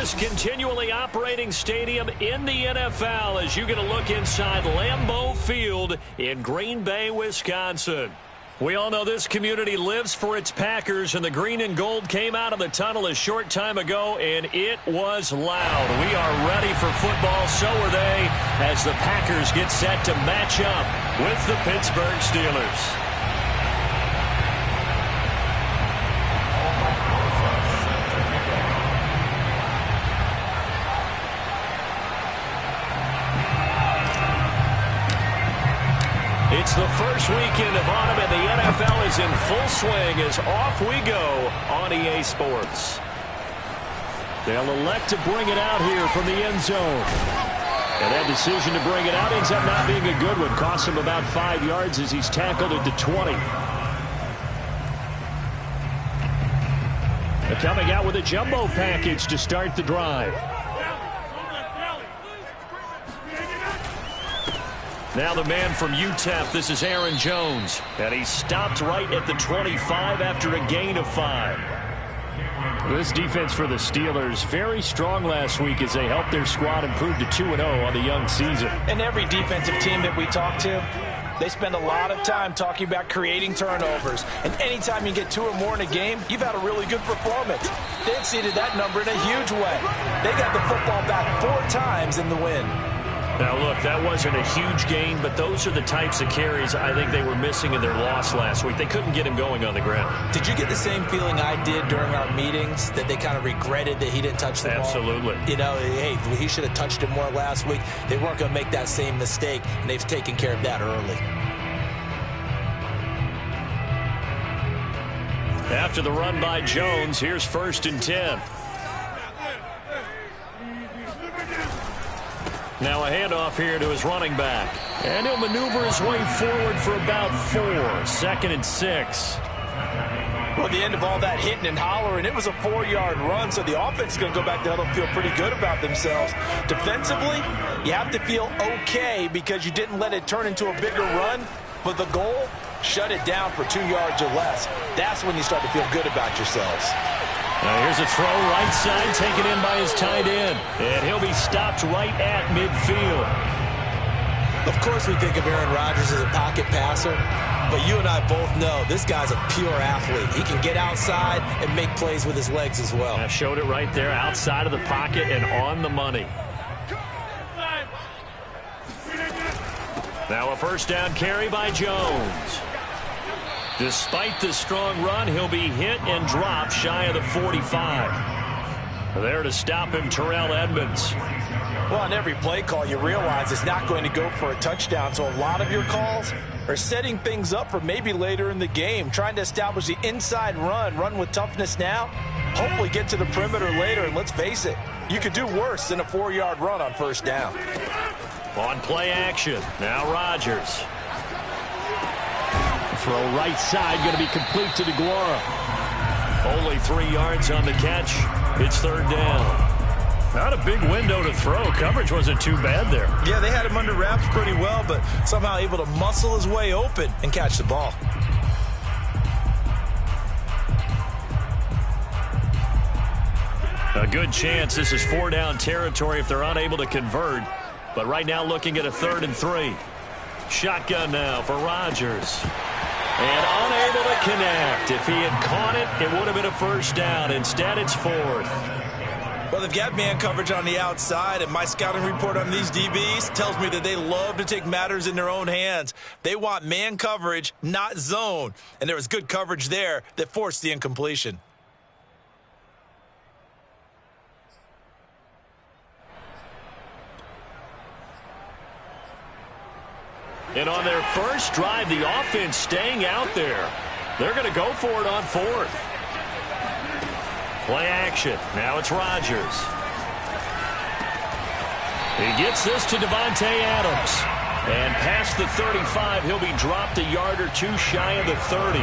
largest continually operating stadium in the NFL as you get a look inside Lambeau Field in Green Bay, Wisconsin. We all know this community lives for its Packers, and the green and gold came out of the tunnel a short time ago, and it was loud. We are ready for football, so are they, as the Packers get set to match up with the Pittsburgh Steelers. It's the first weekend of autumn, and the NFL is in full swing as off we go on EA Sports. They'll elect to bring it out here from the end zone. And that decision to bring it out ends up not being a good one. Costs him about 5 yards as he's tackled at the 20. They're coming out with a jumbo package to start the drive. Now the man from UTEP, this is Aaron Jones. And he stopped right at the 25 after a gain of 5. This defense for the Steelers, very strong last week as they helped their squad improve to 2-0 on the young season. And every defensive team that we talk to, they spend a lot of time talking about creating turnovers. And anytime you get 2 or more in a game, you've had a really good performance. They exceeded that number in a huge way. They got the football back 4 times in the win. Now, look, that wasn't a huge gain, but those are the types of carries I think they were missing in their loss last week. They couldn't get him going on the ground. Did you get the same feeling I did during our meetings, that they kind of regretted that he didn't touch the ball? Absolutely. You know, hey, he should have touched it more last week. They weren't going to make that same mistake, and they've taken care of that early. After the run by Jones, here's 1st and 10. Now a handoff here to his running back. And he'll maneuver his way forward for about 4. 2nd and 6. Well, at the end of all that hitting and hollering, it was a 4-yard run, so the offense is going to go back there and feel pretty good about themselves. Defensively, you have to feel okay because you didn't let it turn into a bigger run, but the goal, shut it down for 2 yards or less. That's when you start to feel good about yourselves. Now here's a throw right side taken in by his tight end. And he'll be stopped right at midfield. Of course we think of Aaron Rodgers as a pocket passer, but you and I both know this guy's a pure athlete. He can get outside and make plays with his legs as well. I showed it right there outside of the pocket and on the money. Now a 1st down carry by Jones. Despite the strong run, he'll be hit and dropped shy of the 45. There to stop him, Terrell Edmonds. Well, on every play call, you realize it's not going to go for a touchdown, so a lot of your calls are setting things up for maybe later in the game, trying to establish the inside run with toughness now, hopefully get to the perimeter later, and let's face it, you could do worse than a 4-yard run on 1st down. On play action, now Rodgers. Throw right side, going to be complete to DeGuara. Only 3 yards on the catch. It's 3rd down. Not a big window to throw. Coverage wasn't too bad there. Yeah, they had him under wraps pretty well, but somehow able to muscle his way open and catch the ball. A good chance this is 4-down territory if they're unable to convert. But right now looking at a 3rd and 3. Shotgun now for Rodgers. And unable to connect. If he had caught it, it would have been a 1st down. Instead, it's 4th. Well, they've got man coverage on the outside, and my scouting report on these DBs tells me that they love to take matters in their own hands. They want man coverage, not zone. And there was good coverage there that forced the incompletion. And on their first drive, the offense staying out there. They're going to go for it on 4th. Play action. Now it's Rodgers. He gets this to Devontae Adams. And past the 35, he'll be dropped a yard or 2 shy of the 30.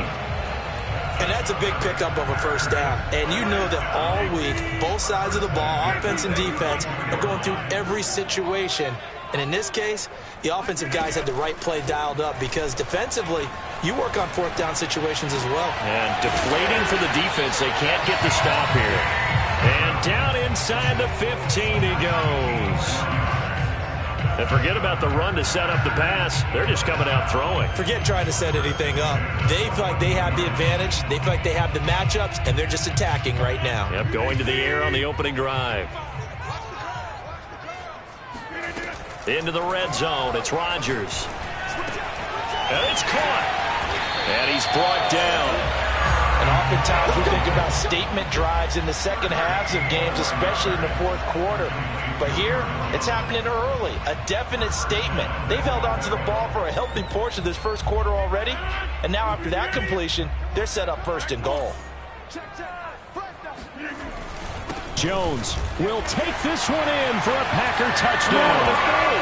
And that's a big pickup of a 1st down. And you know that all week, both sides of the ball, offense and defense, are going through every situation. And in this case, the offensive guys had the right play dialed up because defensively, you work on 4th down situations as well. And deflating for the defense. They can't get the stop here. And down inside the 15 he goes. And forget about the run to set up the pass. They're just coming out throwing. Forget trying to set anything up. They feel like they have the advantage. They feel like they have the matchups, and they're just attacking right now. Yep, going to the air on the opening drive. Into the red zone. It's Rodgers. And it's caught. And he's brought down. And oftentimes we think about statement drives in the second halves of games, especially in the fourth quarter. But here, it's happening early. A definite statement. They've held on to the ball for a healthy portion of this first quarter already. And now after that completion, they're set up first and goal. Jones will take this one in for a Packer touchdown.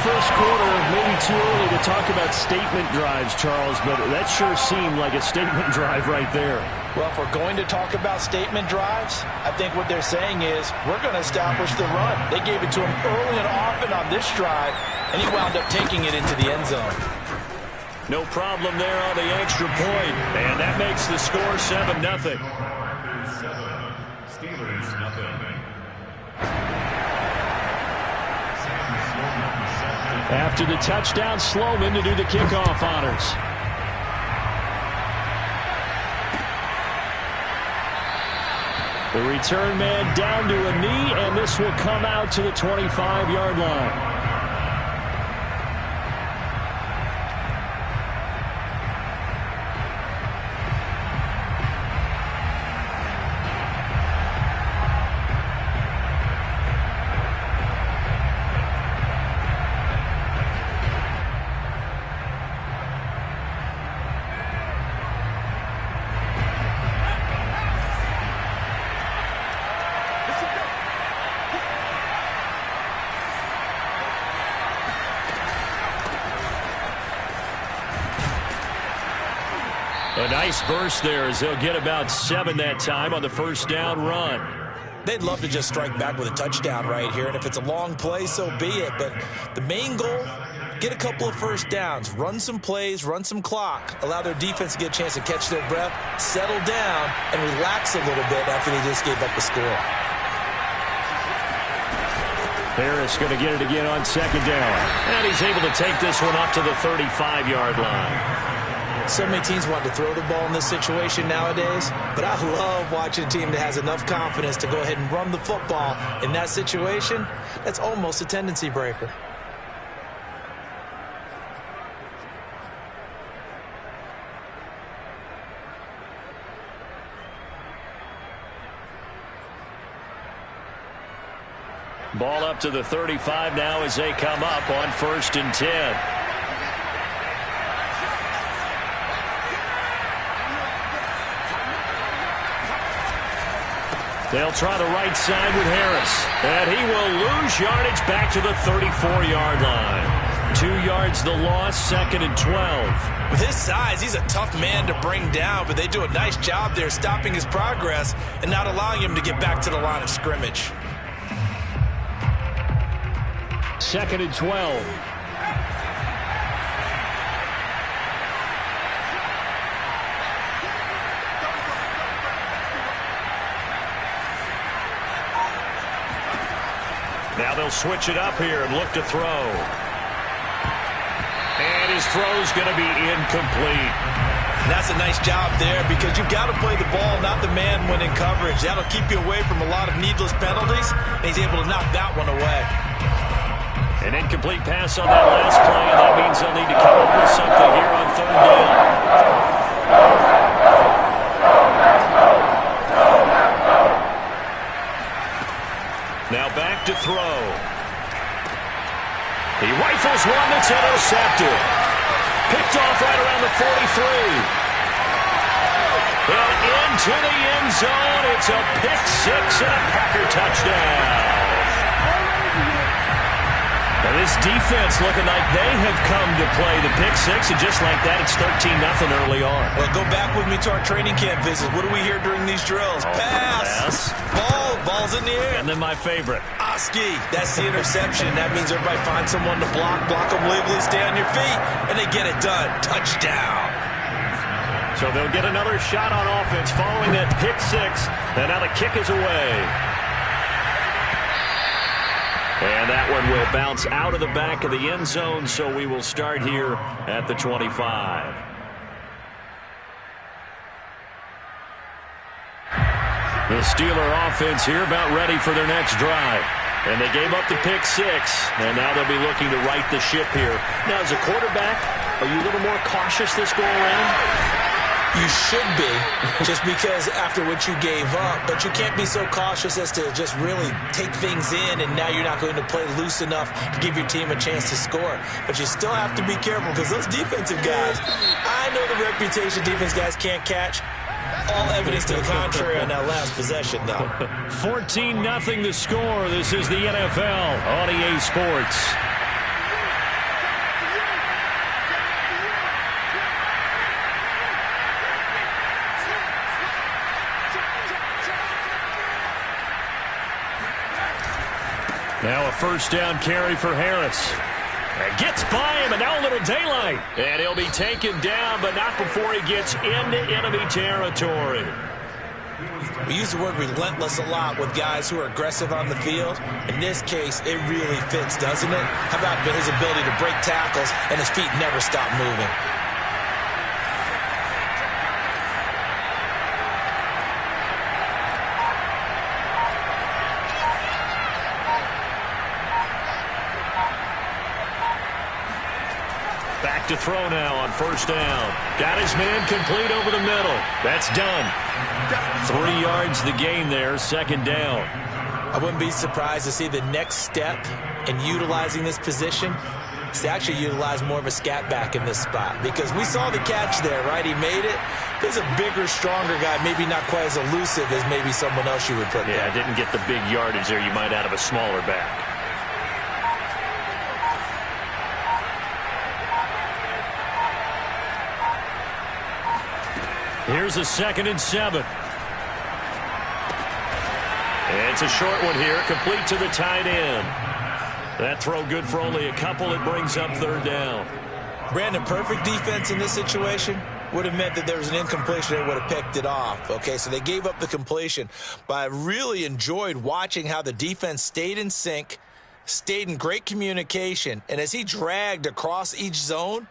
First quarter, maybe too early to talk about statement drives, Charles, but that sure seemed like a statement drive right there. Well, if we're going to talk about statement drives, I think what they're saying is we're going to establish the run. They gave it to him early and often on this drive, and he wound up taking it into the end zone. No problem there on the extra point, and that makes the score 7-0. Steelers, nothing. After the touchdown, Sloman to do the kickoff honors. The return man down to a knee, and this will come out to the 25-yard line. A nice burst there as they'll get about 7 that time on the first down run. They'd love to just strike back with a touchdown right here, and if it's a long play, so be it. But the main goal, get a couple of first downs, run some plays, run some clock, allow their defense to get a chance to catch their breath, settle down, and relax a little bit after they just gave up the score. Harris going to get it again on second down. And he's able to take this one up to the 35-yard line. So many teams want to throw the ball in this situation nowadays, but I love watching a team that has enough confidence to go ahead and run the football in that situation. That's almost a tendency breaker. Ball up to the 35 now as they come up on 1st and 10. They'll try the right side with Harris. And he will lose yardage back to the 34-yard line. 2 yards the loss, 2nd and 12. With his size, he's a tough man to bring down, but they do a nice job there stopping his progress and not allowing him to get back to the line of scrimmage. 2nd and 12. Now they'll switch it up here and look to throw. And his throw's going to be incomplete. And that's a nice job there because you've got to play the ball, not the man when in coverage. That'll keep you away from a lot of needless penalties, and he's able to knock that one away. An incomplete pass on that last play, and that means they'll need to come up with something here on 3rd down. Now back to throw. He rifles one that's intercepted. Picked off right around the 43. And into the end zone. It's a pick six and a Packer touchdown. Now this defense looking like they have come to play the pick six, and just like that, it's 13-0 early on. Well, go back with me to our training camp visits. What do we hear during these drills? Pass. Ball's in the air. And then my favorite. Oski, that's the interception. That means everybody finds someone to block them legally, stay on your feet, and they get it done. Touchdown. So they'll get another shot on offense following that pick six. And now the kick is away. And that one will bounce out of the back of the end zone, so we will start here at the 25. The Steeler offense here about ready for their next drive. And they gave up the pick six, and now they'll be looking to right the ship here. Now, as a quarterback, are you a little more cautious this go-around? You should be, just because after what you gave up. But you can't be so cautious as to just really take things in, and now you're not going to play loose enough to give your team a chance to score. But you still have to be careful, because those defensive guys, I know the reputation defense guys can't catch. All evidence to the contrary on that last possession, though. 14-0 the score. This is the NFL on EA Sports. Now a first down carry for Harris. And gets by him, and now a little daylight. And he'll be taken down, but not before he gets into enemy territory. We use the word relentless a lot with guys who are aggressive on the field. In this case, it really fits, doesn't it? How about his ability to break tackles and his feet never stop moving? Back to throw now on first down. Got his man complete over the middle. That's done. 3 yards the gain there, second down. I wouldn't be surprised to see the next step in utilizing this position is to actually utilize more of a scat back in this spot, because we saw the catch there, right? He made it. There's a bigger, stronger guy, maybe not quite as elusive as maybe someone else you would put there. Yeah, didn't get the big yardage there you might out of a smaller back. Here's a 2nd and 7. And it's a short one here, complete to the tight end. That throw good for only a couple. It brings up third down. Brandon, perfect defense in this situation would have meant that there was an incompletion. They would have picked it off. Okay, so they gave up the completion. But I really enjoyed watching how the defense stayed in sync, stayed in great communication. And as he dragged across each zone,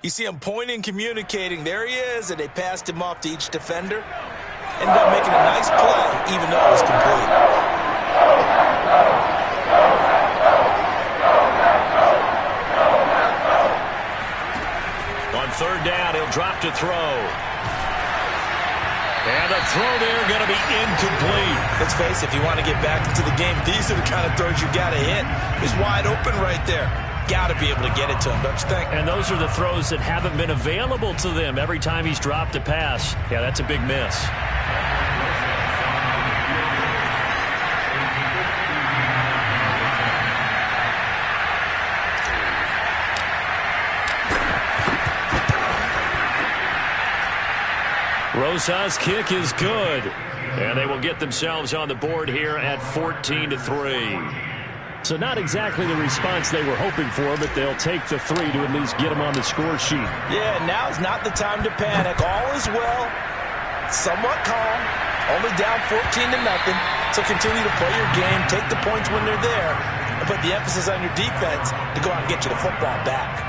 you see him pointing, communicating. There he is, and they passed him off to each defender. Ended up making a nice play, even though it was complete. On third down, he'll drop to throw. And the throw there going to be incomplete. Let's face it, if you want to get back into the game, these are the kind of throws you got to hit. He's wide open right there. Got to be able to get it to him, don't you think? And those are the throws that haven't been available to them every time he's dropped a pass. Yeah, that's a big miss. Rosa's kick is good. And they will get themselves on the board here at 14-3. So not exactly the response they were hoping for, but they'll take the 3 to at least get them on the score sheet. Yeah, now's not the time to panic. All is well, somewhat calm, only down 14-0. So continue to play your game, take the points when they're there, and put the emphasis on your defense to go out and get you the football back.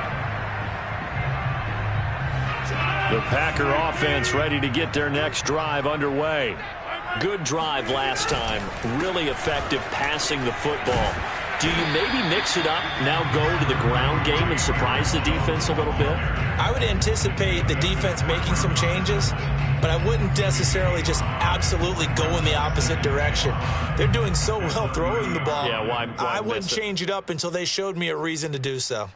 The Packer offense ready to get their next drive underway. Good drive last time. Really effective passing the football. Do you maybe mix it up, now go to the ground game and surprise the defense a little bit? I would anticipate the defense making some changes, but I wouldn't necessarily just absolutely go in the opposite direction. They're doing so well throwing the ball. Yeah, why I wouldn't change it up until they showed me a reason to do so.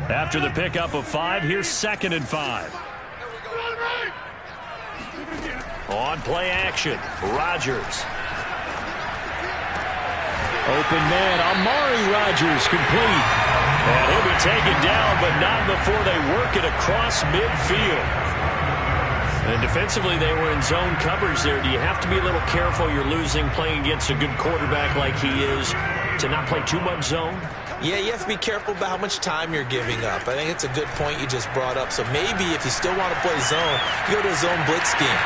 After the pickup of 5, here's 2nd and 5. On play action, Rodgers. Open man, Amari Rodgers complete. And he'll be taken down, but not before they work it across midfield. And defensively, they were in zone coverage there. Do you have to be a little careful? You're losing playing against a good quarterback like he is to not play too much zone? Yeah, you have to be careful about how much time you're giving up. I think it's a good point you just brought up. So maybe if you still want to play zone, you go to a zone blitz scheme.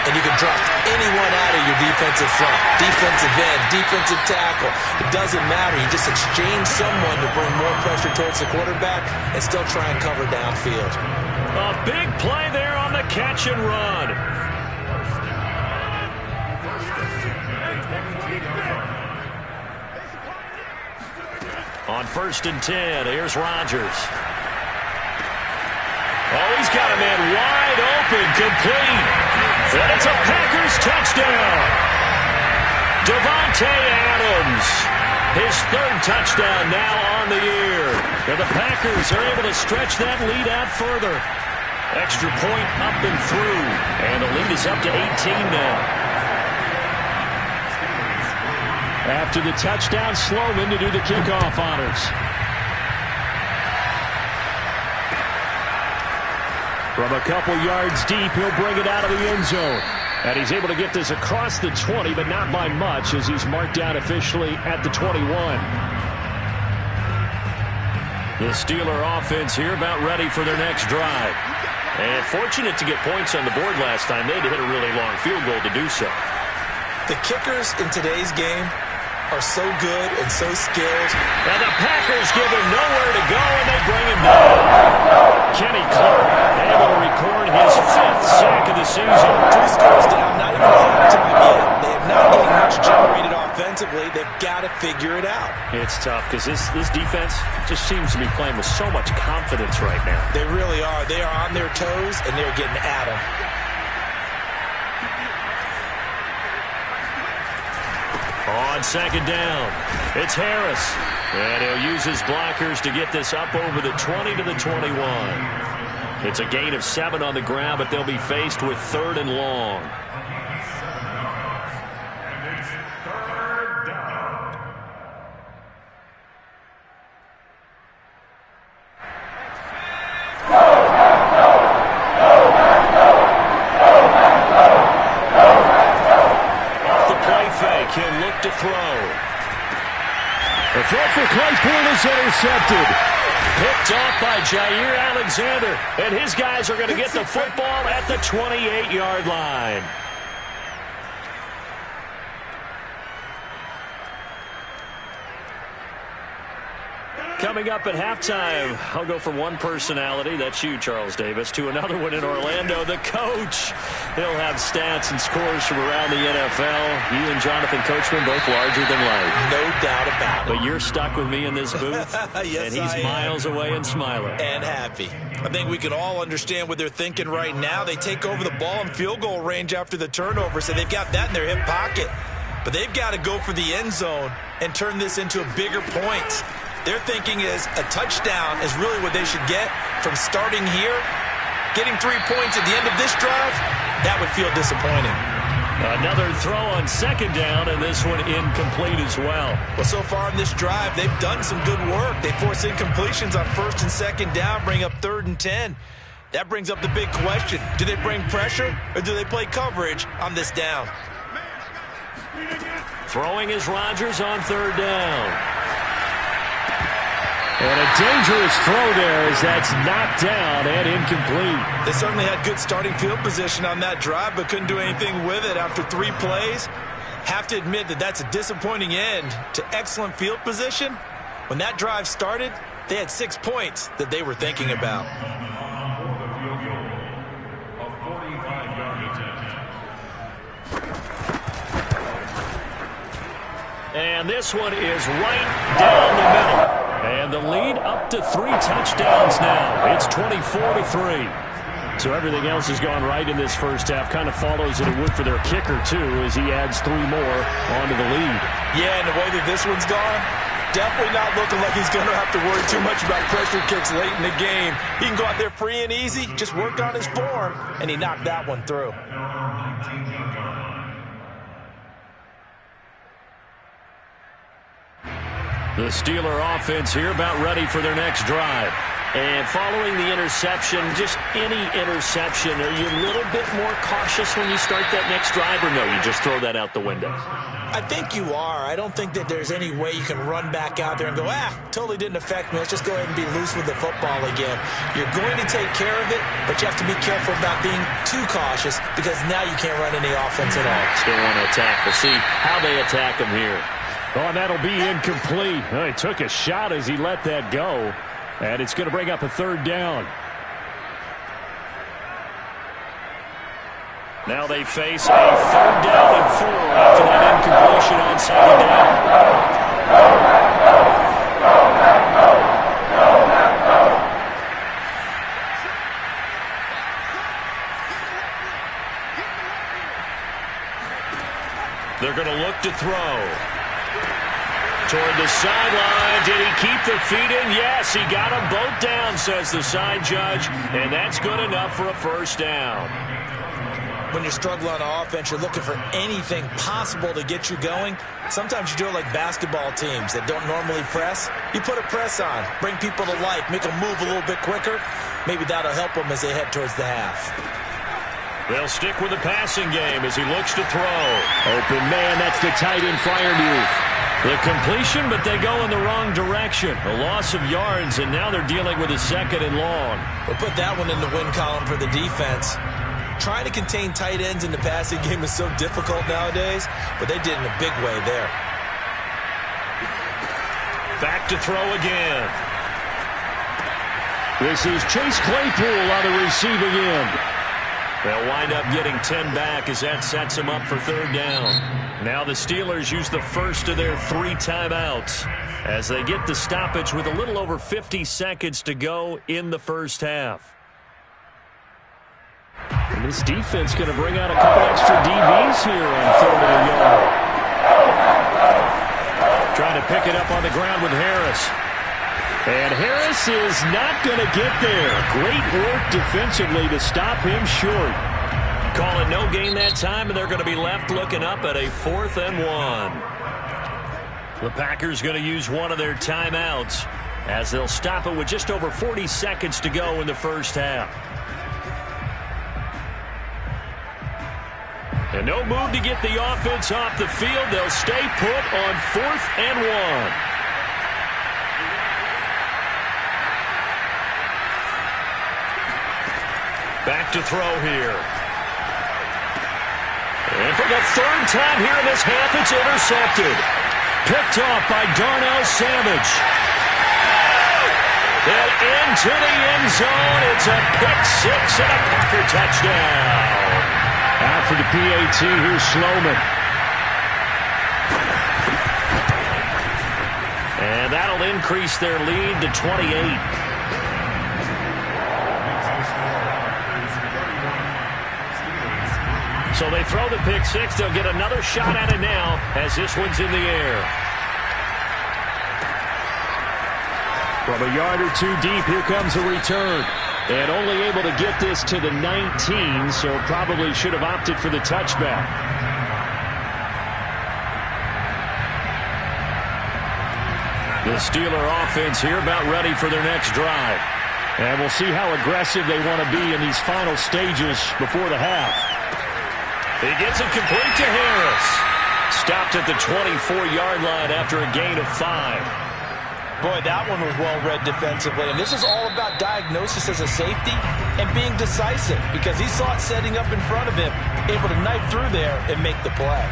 And you can drop anyone out of your defensive front, defensive end, defensive tackle. It doesn't matter. You just exchange someone to bring more pressure towards the quarterback and still try and cover downfield. A big play there on the catch and run. On 1st and 10, here's Rodgers. Oh, he's got a man wide open, complete. And it's a Packers touchdown. Davante Adams, his 3rd touchdown now on the year. And the Packers are able to stretch that lead out further. Extra point up and through. And the lead is up to 18 now. After the touchdown, Sloman to do the kickoff honors. From a couple yards deep, he'll bring it out of the end zone. And he's able to get this across the 20, but not by much, as he's marked down officially at the 21. The Steeler offense here about ready for their next drive. And fortunate to get points on the board last time. They had to hit a really long field goal to do so. The kickers in today's game are so good and so skilled. And the Packers give him nowhere to go, and they bring him down. Kenny Clark able to record his 5th sack of the season. 2 scores down, not even halftime yet. They have not getting much generated offensively. They've got to figure it out. It's tough because this defense just seems to be playing with so much confidence right now. They really are. They are on their toes, and they're getting at them. On 2nd down, it's Harris. And he'll use his blockers to get this up over the 20 to the 21. It's a gain of 7 on the ground, but they'll be faced with 3rd and long. Off the play fake, he'll look to throw. The throw for Claypool is intercepted. Picked off by Jair Alexander. And his guys are going to get the football at the 28-yard line. Coming up at halftime, I'll go from one personality, that's you, Charles Davis, to another one in Orlando, the coach. He'll have stats and scores from around the NFL. You and Jonathan Coachman both larger than life. No doubt about it. But you're stuck with me in this booth, yes, and he's miles away and smiling. And happy. I think we can all understand what they're thinking right now. They take over the ball in field goal range after the turnover, so they've got that in their hip pocket. But they've got to go for the end zone and turn this into a bigger point. Their thinking is a touchdown is really what they should get from starting here. Getting 3 points at the end of this drive, that would feel disappointing. Another throw on 2nd down, and this one incomplete as well. Well, so far in this drive, they've done some good work. They force incompletions on 1st and 2nd down, bring up 3rd and 10. That brings up the big question. Do they bring pressure, or do they play coverage on this down? Throwing is Rodgers on 3rd down. And a dangerous throw there as that's knocked down and incomplete. They certainly had good starting field position on that drive, but couldn't do anything with it after 3 plays. Have to admit that that's a disappointing end to excellent field position. When that drive started, they had 6 points that they were thinking about. And this one is right down the middle. And the lead up to 3 touchdowns now. It's 24-3. So everything else has gone right in this first half. Kind of follows that it would for their kicker, too, as he adds 3 more onto the lead. Yeah, and the way that this one's gone, definitely not looking like he's going to have to worry too much about pressure kicks late in the game. He can go out there free and easy, just work on his form, and he knocked that one through. The Steeler offense here about ready for their next drive. And following the interception, just any interception, are you a little bit more cautious when you start that next drive, or no, you just throw that out the window? I think you are. I don't think that there's any way you can run back out there and go, totally didn't affect me. Let's just go ahead and be loose with the football again. You're going to take care of it, but you have to be careful about being too cautious because now you can't run any offense at all. Still want to attack. We'll see how they attack him here. Oh, and that'll be incomplete. Oh, he took a shot as he let that go, and it's going to bring up a third down. Now they face a 3rd down and 4 after that incompletion on 2nd down. They're going to look to throw. Toward the sideline. Did he keep the feet in? Yes, he got them both down, says the side judge, and that's good enough for a 1st down. When you're struggling on offense, you're looking for anything possible to get you going. Sometimes you do it like basketball teams that don't normally press. You put a press on, bring people to life, make them move a little bit quicker. Maybe that'll help them as they head towards the half. They'll stick with the passing game as he looks to throw. Open man, that's the tight end flyer move. The completion, but they go in the wrong direction. A loss of yards, and now they're dealing with a 2nd and long. We'll put that one in the win column for the defense. Trying to contain tight ends in the passing game is so difficult nowadays, but they did in a big way there. Back to throw again. This is Chase Claypool on the receiving end. They'll wind up getting 10 back as that sets them up for 3rd down. Now the Steelers use the first of their 3 timeouts as they get the stoppage with a little over 50 seconds to go in the 1st half. And this defense going to bring out a couple extra DBs here on 3rd and a yard. Trying to pick it up on the ground with Harris. And Harris is not going to get there. Great work defensively to stop him short. Call it no gain that time, and they're going to be left looking up at a 4th and 1. The Packers going to use one of their timeouts as they'll stop it with just over 40 seconds to go in the 1st half. And no move to get the offense off the field. They'll stay put on 4th and 1. Back to throw here. And for the 3rd time here in this half, it's intercepted. Picked off by Darnell Savage. And into the end zone. It's a pick 6 and a Packer touchdown. Out for the PAT, here's Sloman. And that'll increase their lead to 28. So they throw the pick 6. They'll get another shot at it now as this one's in the air. From a yard or 2 deep, here comes a return. And only able to get this to the 19, so probably should have opted for the touchback. The Steeler offense here about ready for their next drive. And we'll see how aggressive they want to be in these final stages before the half. He gets it complete to Harris. Stopped at the 24-yard line after a gain of 5. Boy, that one was well read defensively. And this is all about diagnosis as a safety and being decisive because he saw it setting up in front of him, able to knife through there and make the play.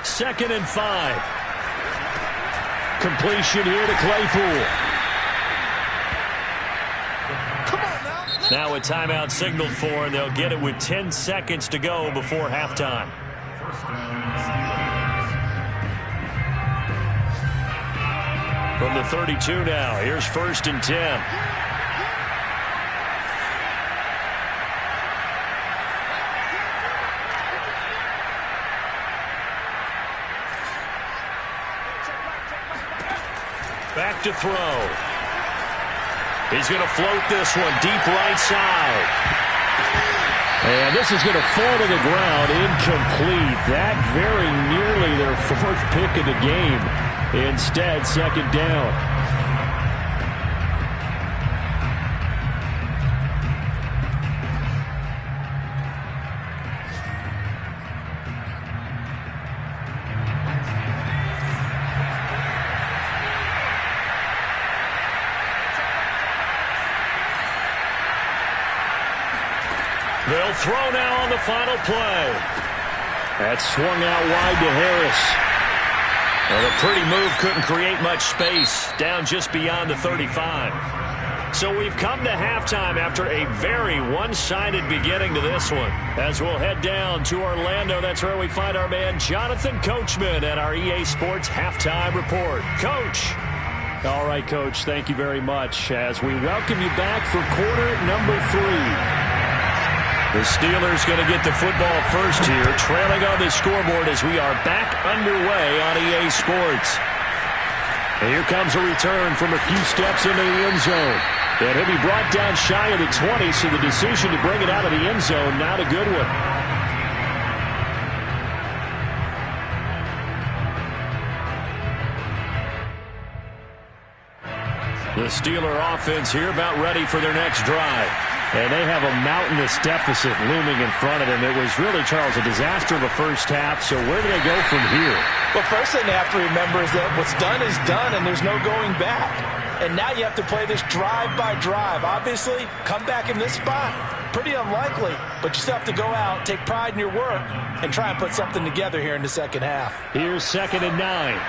Second and 5. Completion here to Claypool. Now a timeout signaled for, and they'll get it with 10 seconds to go before halftime. From the 32 now, here's 1st and 10. Back to throw. He's going to float this one deep right side. And this is going to fall to the ground, incomplete. That very nearly their 4th pick of the game. Instead, 2nd down. They'll throw now on the final play. That swung out wide to Harris. Well, a pretty move couldn't create much space, down just beyond the 35. So we've come to halftime after a very one-sided beginning to this one. As we'll head down to Orlando, that's where we find our man Jonathan Coachman at our EA Sports Halftime Report. Coach. All right, Coach, thank you very much as we welcome you back for quarter number 3. The Steelers going to get the football first here, trailing on the scoreboard as we are back underway on EA Sports. And here comes a return from a few steps into the end zone. And he'll be brought down shy of the 20, so the decision to bring it out of the end zone, not a good one. The Steeler offense here about ready for their next drive. And they have a mountainous deficit looming in front of them. It was really, Charles, a disaster of a first half. So where do they go from here? Well, first thing they have to remember is that what's done is done, and there's no going back. And now you have to play this drive by drive. Obviously, come back in this spot, pretty unlikely. But you still have to go out, take pride in your work, and try and put something together here in the second half. Here's 2nd and 9.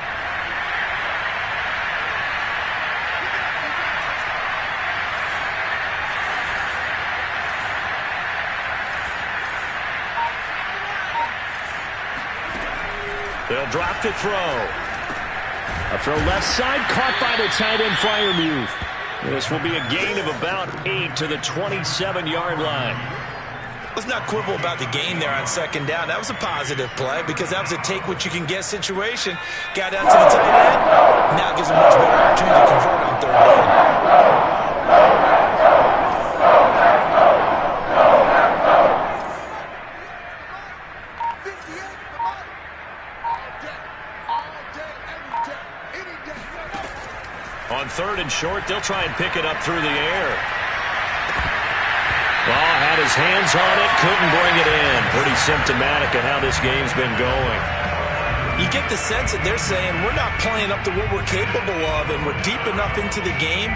They'll drop to throw. A throw left side, caught by the tight end Freiermuth. This will be a gain of about 8 to the 27-yard line. Let's not quibble about the gain there on 2nd down. That was a positive play because that was a take-what-you-can-get situation. Got out to the tight end. Now gives them much better opportunity to convert on 3rd down. On 3rd and short, they'll try and pick it up through the air. Well, had his hands on it, couldn't bring it in. Pretty symptomatic of how this game's been going. You get the sense that they're saying we're not playing up to what we're capable of, and we're deep enough into the game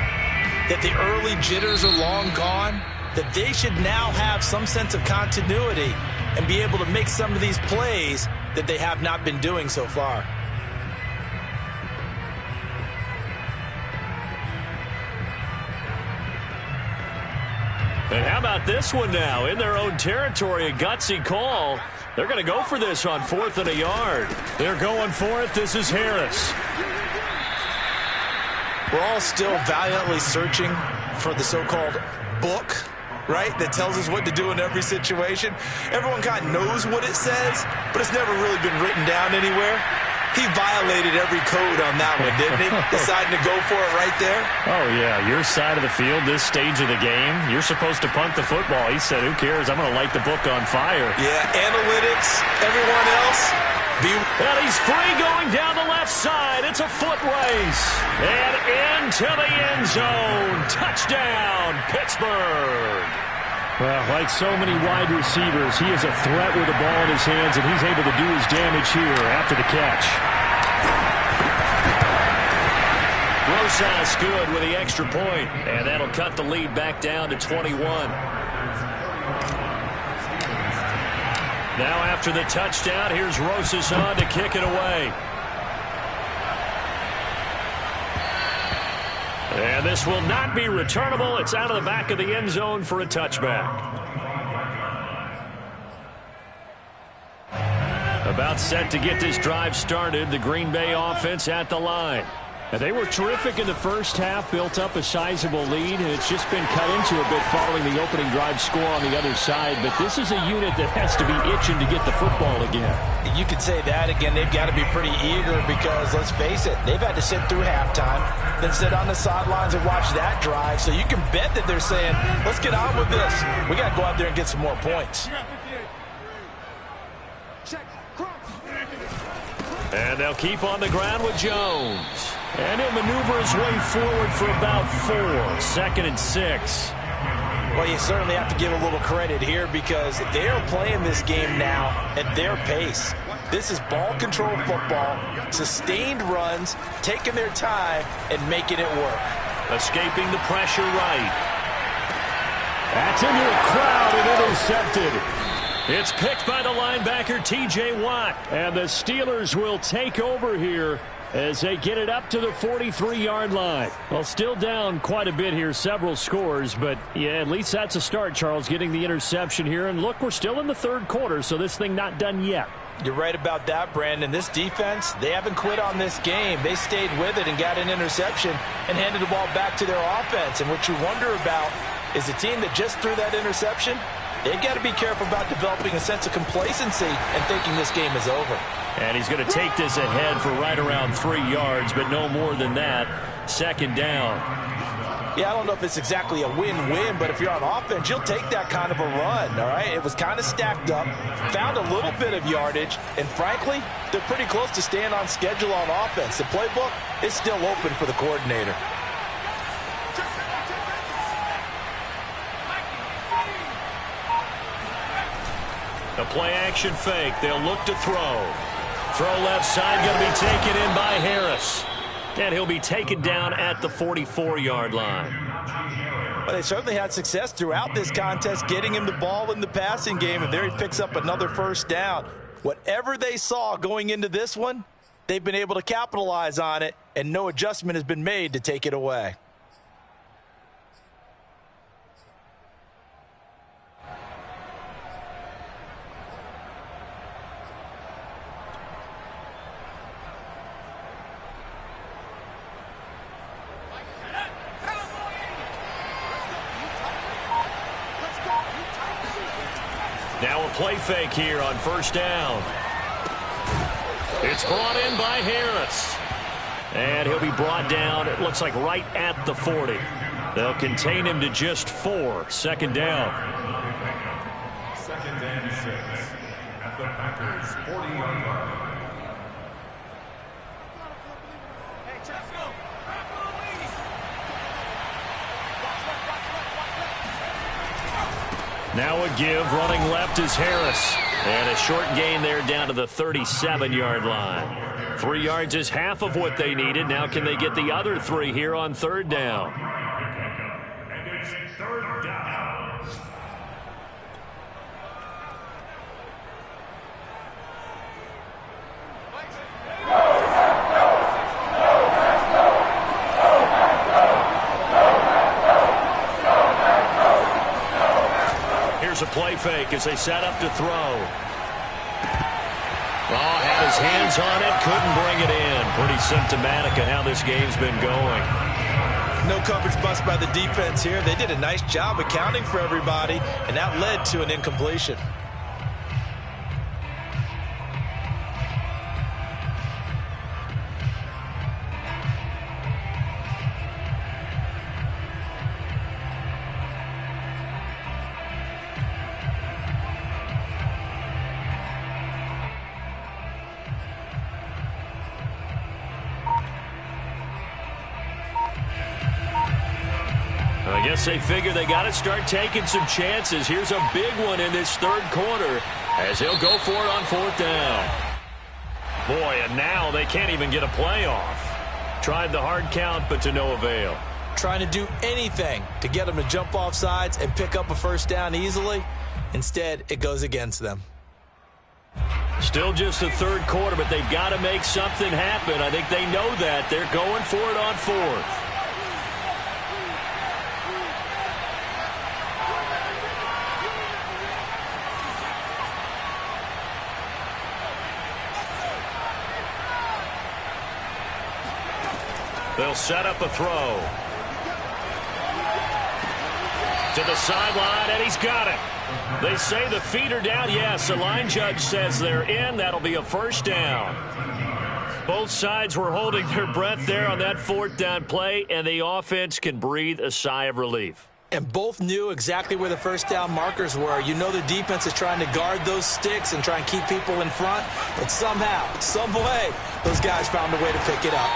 that the early jitters are long gone, that they should now have some sense of continuity and be able to make some of these plays that they have not been doing so far. And how about this one now? In their own territory, a gutsy call. They're going to go for this on 4th and a yard. They're going for it. This is Harris. We're all still valiantly searching for the so-called book, right, that tells us what to do in every situation. Everyone kind of knows what it says, but it's never really been written down anywhere. He violated every code on that one, didn't he? Deciding to go for it right there. Oh, yeah. Your side of the field, this stage of the game, you're supposed to punt the football. He said, who cares? I'm going to light the book on fire. Yeah, analytics, everyone else. And he's free going down the left side. It's a foot race. And into the end zone. Touchdown, Pittsburgh. Well, like so many wide receivers, he is a threat with the ball in his hands, and he's able to do his damage here after the catch. Rosas good with the extra point, and that'll cut the lead back down to 21. Now after the touchdown, here's Rosas on to kick it away. And this will not be returnable. It's out of the back of the end zone for a touchback. About set to get this drive started. The Green Bay offense at the line. And they were terrific in the first half, built up a sizable lead, and it's just been cut into a bit following the opening drive score on the other side. But this is a unit that has to be itching to get the football again. You could say that again. They've got to be pretty eager because, let's face it, they've had to sit through halftime, then sit on the sidelines and watch that drive. So you can bet that they're saying, let's get on with this. We got to go out there and get some more points. And they'll keep on the ground with Jones. And he'll maneuver his way forward for about 4. 2nd and 6. Well, you certainly have to give a little credit here because they are playing this game now at their pace. This is ball control football, sustained runs, taking their time and making it work. Escaping the pressure right. That's into a crowd and intercepted. It's picked by the linebacker, T.J. Watt. And the Steelers will take over here as they get it up to the 43-yard line. Well, still down quite a bit here, several scores, but yeah, at least that's a start, Charles, getting the interception here. And look, we're still in the third quarter, so this thing not done yet. You're right about that, Brandon. This defense, they haven't quit on this game. They stayed with it and got an interception and handed the ball back to their offense. And what you wonder about is the team that just threw that interception, they've got to be careful about developing a sense of complacency and thinking this game is over. And he's going to take this ahead for right around 3 yards, but no more than that. 2nd down. Yeah, I don't know if it's exactly a win-win, but if you're on offense, you'll take that kind of a run, all right? It was kind of stacked up, found a little bit of yardage, and frankly, they're pretty close to staying on schedule on offense. The playbook is still open for the coordinator. The play-action fake. They'll look to throw. Throw left side, going to be taken in by Harris. And he'll be taken down at the 44-yard line. Well, they certainly had success throughout this contest getting him the ball in the passing game, and there he picks up another 1st down. Whatever they saw going into this one, they've been able to capitalize on it, and no adjustment has been made to take it away. Now a play fake here on 1st down. It's brought in by Harris. And he'll be brought down, it looks like right at the 40. They'll contain him to just 4. 2nd down. 2nd and 6 at the Packers' 40-yard line. Now a give, running left is Harris. And a short gain there down to the 37-yard line. 3 yards is half of what they needed. Now can they get the other 3 here on 3rd down? And it's 3rd down. Here's a play fake as they set up to throw. Oh, had his hands on it, couldn't bring it in. Pretty symptomatic of how this game's been going. No coverage bust by the defense here. They did a nice job accounting for everybody, and that led to an incompletion. I guess they figure they got to start taking some chances. Here's a big one in this 3rd quarter as he'll go for it on 4th down. Boy, and now they can't even get a play off. Tried the hard count, but to no avail. Trying to do anything to get them to jump off sides and pick up a 1st down easily. Instead, it goes against them. Still just the 3rd quarter, but they've got to make something happen. I think they know that. They're going for it on 4th. They'll set up a throw. To the sideline, and he's got it. They say the feet are down. Yes, the line judge says they're in. That'll be a first down. Both sides were holding their breath there on that fourth down play, and the offense can breathe a sigh of relief. And both knew exactly where the first down markers were. You know the defense is trying to guard those sticks and try and keep people in front. But somehow, some way, those guys found a way to pick it up.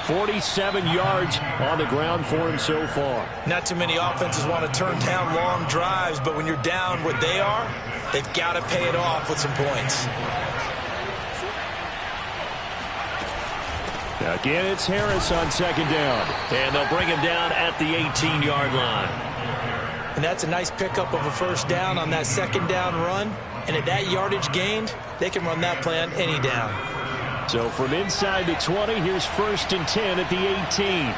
47 yards on the ground for him so far. Not too many offenses want to turn down long drives, but when you're down what they are, they've got to pay it off with some points. Again, it's Harris on second down. And they'll bring him down at the 18-yard line. And that's a nice pickup of a first down on that second down run. And at that yardage gained, they can run that play on any down. So from inside the 20, here's 1st and 10 at the 18.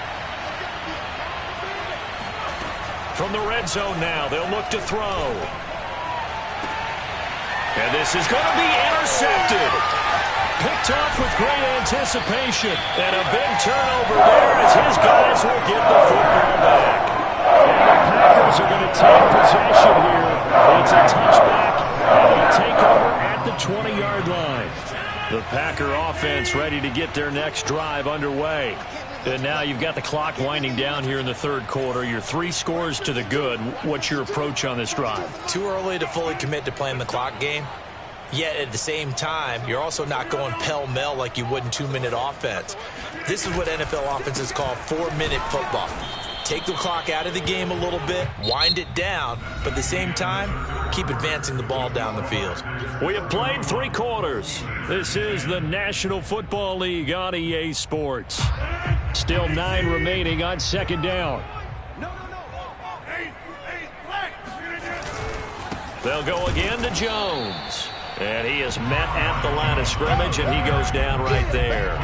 From the red zone now, they'll look to throw. And this is going to be intercepted. Picked off with great anticipation. And a big turnover there as his guys will get the football back. And the Packers are going to take possession here. It's a touchback, and they'll take over at the 20-yard line. The Packer offense ready to get their next drive underway. And now you've got the clock winding down here in the third quarter. You're 3 scores to the good. What's your approach on this drive? Too early to fully commit to playing the clock game. Yet at the same time, you're also not going pell-mell like you would in 2-minute offense. This is what NFL offenses call 4-minute football. Take the clock out of the game a little bit, wind it down, but at the same time, keep advancing the ball down the field. We have played 3 quarters. This is the National Football League on EA Sports. Still 9 remaining on second down. They'll go again to Jones. And he is met at the line of scrimmage, and he goes down right there.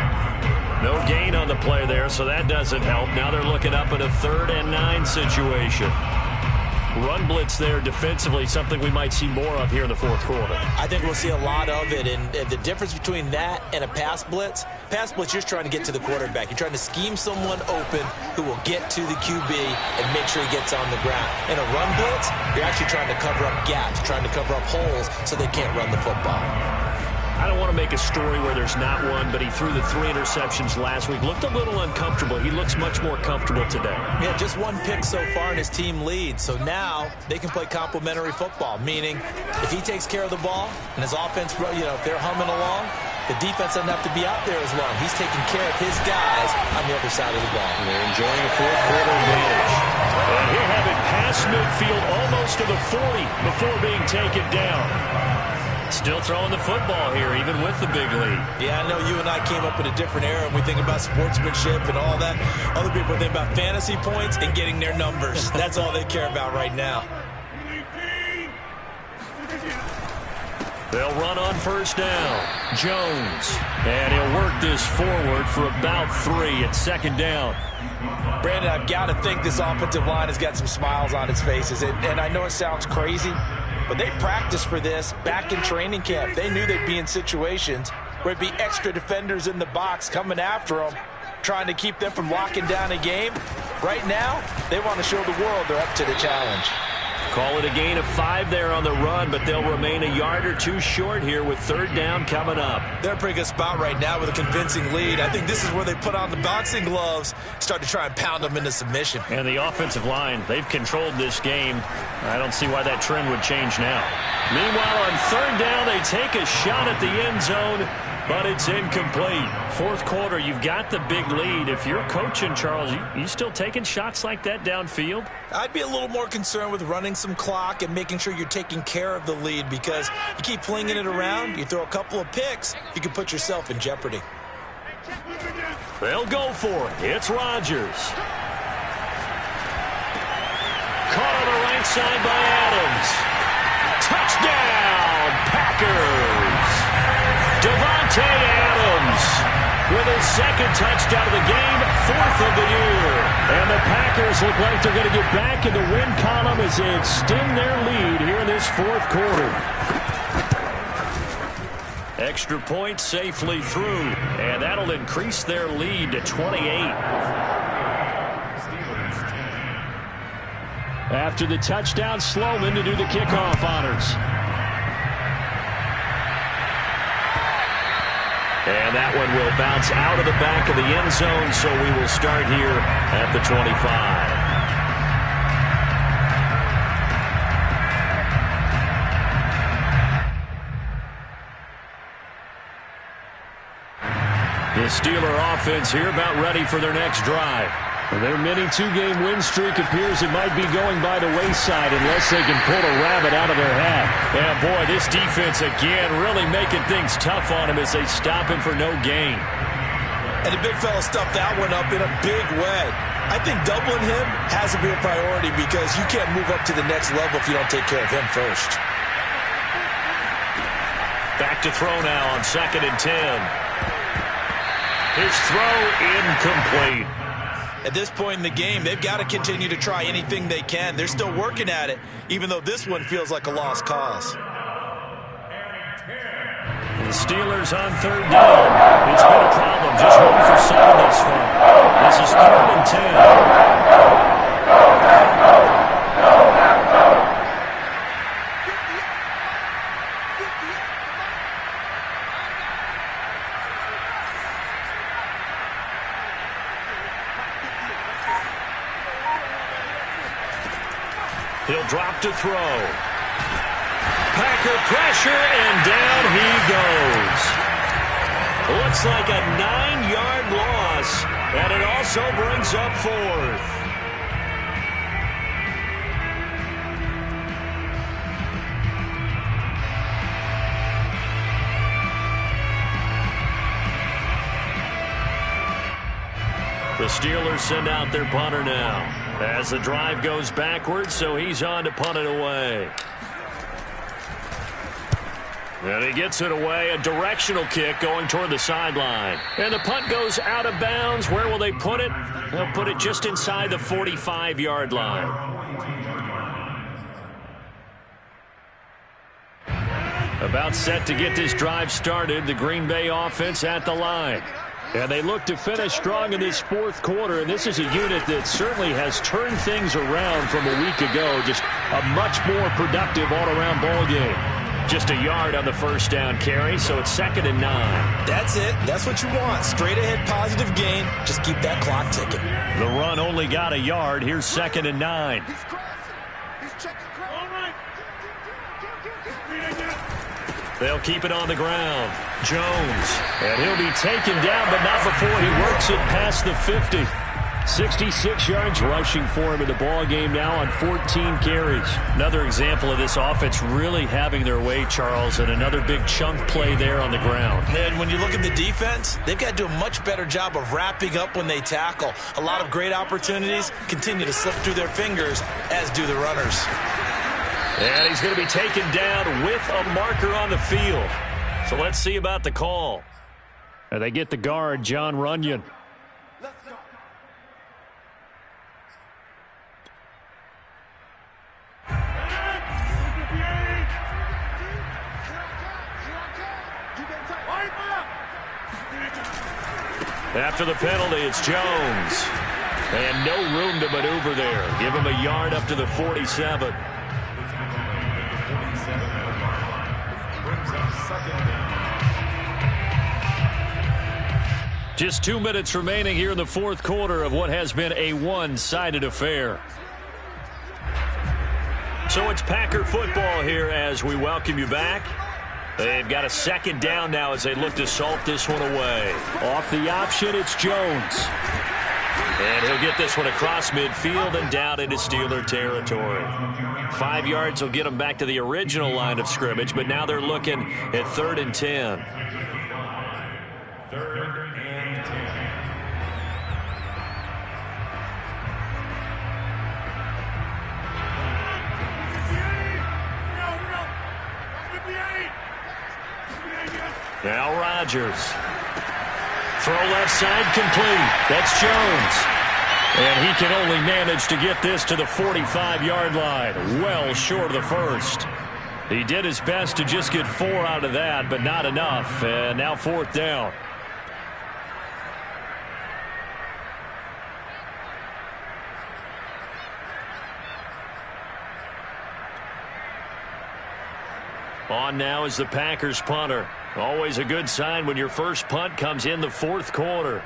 No gain on the play there, so that doesn't help. Now they're looking up at a 3rd and 9 situation. Run blitz there defensively, something we might see more of here in the fourth quarter. I think we'll see a lot of it, and the difference between that and a pass blitz, you're just trying to get to the quarterback. You're trying to scheme someone open who will get to the QB and make sure he gets on the ground. In a run blitz, you're actually trying to cover up gaps, trying to cover up holes so they can't run the football. I don't want to make a story where there's not one, but he threw the 3 interceptions last week. Looked a little uncomfortable. He looks much more comfortable today. Yeah, just 1 pick so far and his team leads. So now they can play complementary football, meaning if he takes care of the ball and his offense, if they're humming along, the defense doesn't have to be out there as long. He's taking care of his guys on the other side of the ball. And they're enjoying a fourth quarter advantage. And he'll have it past midfield almost to the 40 before being taken down. Still throwing the football here, even with the big lead. Yeah, I know you and I came up in a different era, and we think about sportsmanship and all that. Other people think about fantasy points and getting their numbers. That's all they care about right now. They'll run on first down. Jones. And he'll work this forward for about 3 at second down. Brandon, I've got to think this offensive line has got some smiles on its faces. And I know it sounds crazy, but they practiced for this back in training camp. They knew they'd be in situations where it'd be extra defenders in the box coming after them, trying to keep them from locking down a game. Right now, they want to show the world they're up to the challenge. Call it a gain of 5 there on the run, but they'll remain a yard or 2 short here with third down coming up. They're in a pretty good spot right now with a convincing lead. I think this is where they put on the boxing gloves, start to try and pound them into submission. And the offensive line, they've controlled this game. I don't see why that trend would change now. Meanwhile, on third down, they take a shot at the end zone, but it's incomplete. Fourth quarter, you've got the big lead. If you're coaching, Charles, you still taking shots like that downfield? I'd be a little more concerned with running some clock and making sure you're taking care of the lead, because you keep flinging it around, you throw a couple of picks, you can put yourself in jeopardy. They'll go for it. It's Rodgers. Caught on the right side by Adams. Touchdown, Packers. Davante Adams with his second touchdown of the game, 4th of the year. And the Packers look like they're going to get back in the win column as they extend their lead here in this fourth quarter. Extra point safely through, and that'll increase their lead to 28. After the touchdown, Sloman to do the kickoff honors. And that one will bounce out of the back of the end zone, so we will start here at the 25. The Steeler offense here about ready for their next drive. Their mini two-game win streak appears it might be going by the wayside unless they can pull a rabbit out of their hat. Yeah, boy, this defense again really making things tough on him as they stop him for no gain. And the big fella stuffed that one up in a big way. I think doubling him has to be a priority because you can't move up to the next level if you don't take care of him first. Back to throw now on 2nd and 10. His throw incomplete. At this point in the game, they've got to continue to try anything they can. They're still working at it, even though this one feels like a lost cause. The Steelers on 3rd down. It's been a problem, just 1 for 7 thus far. This is 3rd and 10. He'll drop to throw. Packer pressure, and down he goes. Looks like a 9-yard loss, and it also brings up 4th. The Steelers send out their punter now as the drive goes backwards, so he's on to punt it away. And he gets it away, a directional kick going toward the sideline. And the punt goes out of bounds. Where will they put it? They'll put it just inside the 45-yard line. About set to get this drive started, the Green Bay offense at the line. And they look to finish strong in this 4th quarter, and this is a unit that certainly has turned things around from a week ago. Just a much more productive all-around ball game. Just a yard on the first down carry, so it's 2nd and 9. That's it. That's what you want. Straight ahead positive gain. Just keep that clock ticking. The run only got a yard. Here's 2nd and 9. They'll keep it on the ground. Jones. And he'll be taken down, but not before he works it past the 50. 66 yards rushing for him in the ball game now on 14 carries. Another example of this offense really having their way, Charles, and another big chunk play there on the ground. And when you look at the defense, they've got to do a much better job of wrapping up when they tackle. A lot of great opportunities continue to slip through their fingers, as do the runners. And he's going to be taken down with a marker on the field. So let's see about the call. And they get the guard, John Runyon. After the penalty, it's Jones. And no room to maneuver there. Give him a yard up to the 47. Just 2 minutes remaining here in the 4th quarter of what has been a one-sided affair. So it's Packer football here as we welcome you back. They've got a 2nd down now as they look to salt this one away. Off the option, it's Jones. And he'll get this one across midfield and down into Steeler territory. 5 yards will get them back to the original line of scrimmage, but now they're looking at 3rd and 10. 3rd and 10. Now Rodgers. Throw left side complete. That's Jones. And he can only manage to get this to the 45-yard line. Well short of the first. He did his best to just get 4 out of that, but not enough. And now 4th down. On now is the Packers punter. Always a good sign when your first punt comes in the 4th quarter.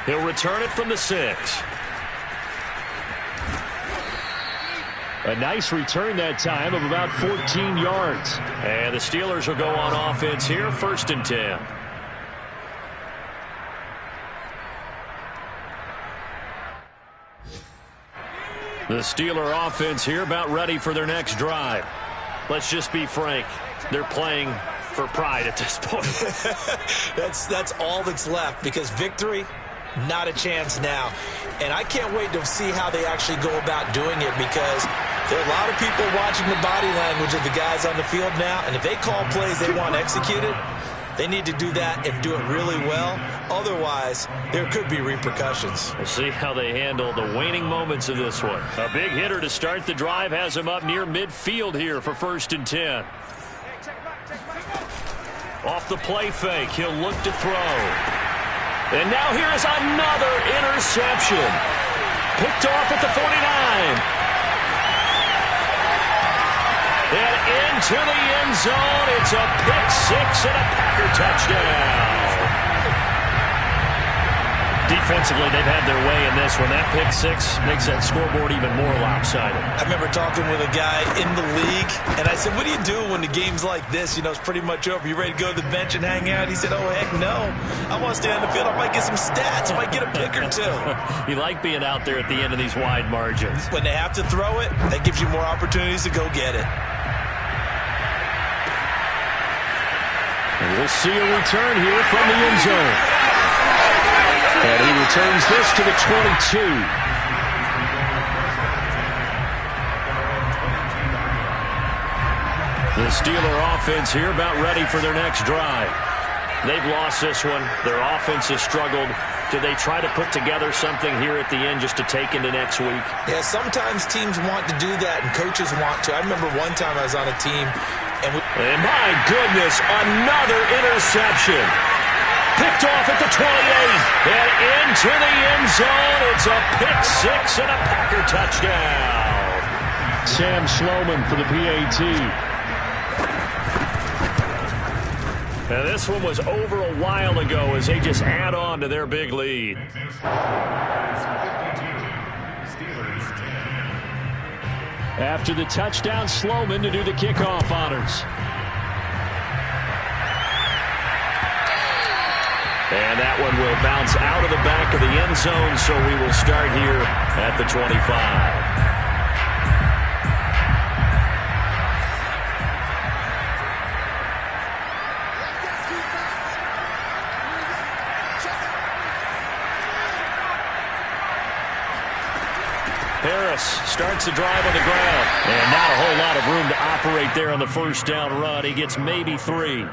He'll return it from the 6. A nice return that time of about 14 yards. And the Steelers will go on offense here, 1st and 10. The Steeler offense here about ready for their next drive. Let's just be frank. They're playing for pride at this point. That's all that's left, because victory, not a chance now. And I can't wait to see how they actually go about doing it, because there are a lot of people watching the body language of the guys on the field now, and if they call plays they want executed, they need to do that and do it really well. Otherwise, there could be repercussions. We'll see how they handle the waning moments of this one. A big hitter to start the drive has him up near midfield here for 1st and 10. Off the play fake, he'll look to throw. And now here is another interception. Picked off at the 49. And into the end zone. It's a pick-6 and a Packer touchdown. Defensively, they've had their way in this one. That pick-6 makes that scoreboard even more lopsided. I remember talking with a guy in the league, and I said, what do you do when the game's like this? You know, it's pretty much over. You ready to go to the bench and hang out? He said, oh, heck no. I want to stay on the field. I might get some stats. I might get a pick or two. You like being out there at the end of these wide margins. When they have to throw it, that gives you more opportunities to go get it. And we'll see a return here from the end zone. And he returns this to the 22. The Steeler offense here about ready for their next drive. They've lost this one. Their offense has struggled. Do they try to put together something here at the end just to take into next week? Yeah, sometimes teams want to do that and coaches want to. I remember one time I was on a team and my goodness, another interception. Picked off at the 28 and into the end zone. It's a pick-6 and a Packer touchdown. Sam Sloman for the PAT. Now this one was over a while ago as they just add on to their big lead. After the touchdown, Sloman to do the kickoff honors. And that one will bounce out of the back of the end zone, so we will start here at the 25. Harris starts the drive on the ground. And not a whole lot of room to operate there on the 1st down run. He gets maybe 3.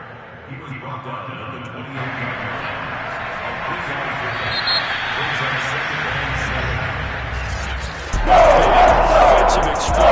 Some explosive